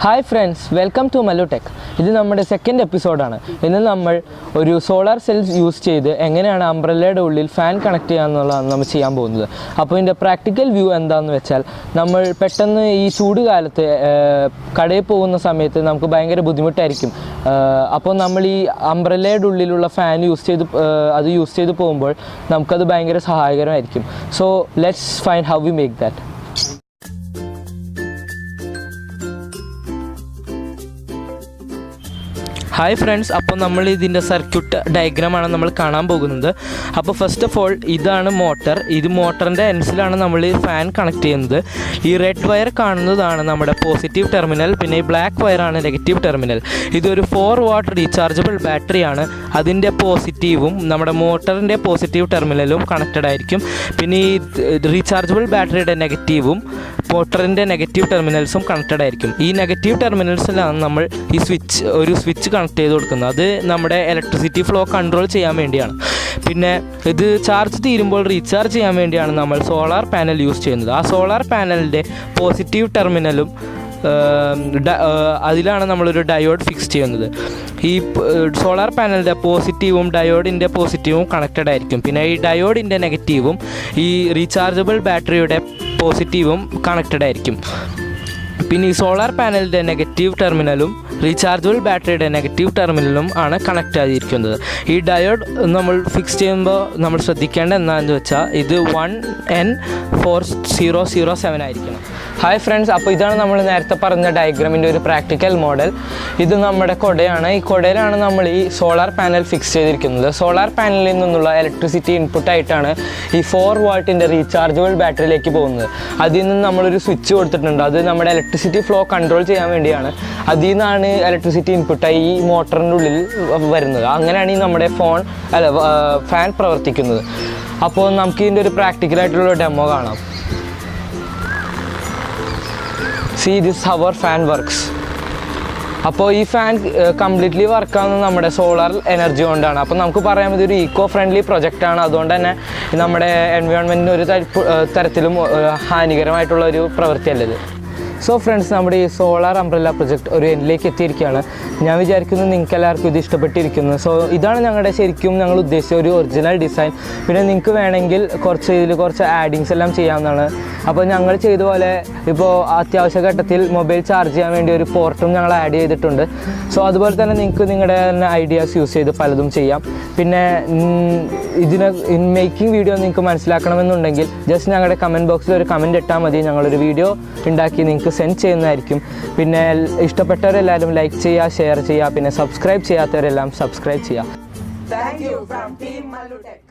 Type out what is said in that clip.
Hi friends, welcome to Malutech. This is our second episode. We will solar cells used to umbrella fan connect in the practical view we will umbrella fan use so let's find how we make that. Hi friends, now we will circuit diagram. First of all, this is a motor. This motor is a fan connected. This red wire is the positive terminal, and black wire is the negative terminal. This is a 4-watt rechargeable battery. That is positive, our motor is positive terminal connected. The rechargeable battery is negative, motor is negative terminals connected. These negative terminals are switch connected. That is the electricity flow control. This charge recharge solar panel use the solar panel positive terminal diode fixed. This solar panel positive diode in positive connected. This diode in negative rechargeable battery positive connected. This solar panel negative terminal rechargeable battery negative terminal are connected. This diode fixed this 1N4007. Hi friends, this is the diagram in a practical model. This is the solar panel fixed. The solar panel is electricity input. This 4-watt rechargeable battery. That is a switch. That is electricity flow control. That is electricity input. This motor is the phone fan. So, we will practical demo. See, this is how our fan works. This fan completely works on solar energy. So, we will eco-friendly project. That's why our environment is so friends, we solar umbrella project is in lake. I think you will like this. So, this is our original design. We will adding അപ്പോൾ ഞങ്ങൾ ചെയ്ത പോലെ ഇപ്പോൾ അത്യാവശ്യ ഘട്ടത്തിൽ mobile charge ചെയ്യാൻ വേണ്ടി ഒരു പോർട്ടും ഞങ്ങൾ ആഡ് ചെയ്തിട്ടുണ്ട്. സോ അതുപോലെ തന്നെ നിങ്ങൾക്ക് നിങ്ങളുടെ തന്നെ ഐഡിയാസ് യൂസ് ചെയ്ത് പലതും ചെയ്യാം. പിന്നെ ഇതിനെ മേക്കിംഗ് വീഡിയോ നിങ്ങൾക്ക് മനസ്സിലാക്കണമെന്നുണ്ടെങ്കിൽ ജസ്റ്റ് ഞങ്ങളുടെ കമൻറ്റ് ബോക്സിൽ ഒരു കമൻറ്റ് ഇട്ടാൽ മതി. ഞങ്ങളൊരു വീഡിയോ ഉണ്ടാക്കി നിങ്ങൾക്ക് സെൻഡ് ചെയ്യുന്നതായിരിക്കും. പിന്നെ ഇഷ്ടപ്പെട്ടവരെല്ലാവരും ലൈക്ക് ചെയ്യുക, ഷെയർ ചെയ്യുക, പിന്നെ സബ്സ്ക്രൈബ് ചെയ്യാത്തവരെല്ലാം സബ്സ്ക്രൈബ് ചെയ്യുക. Thank you from Team Malutech.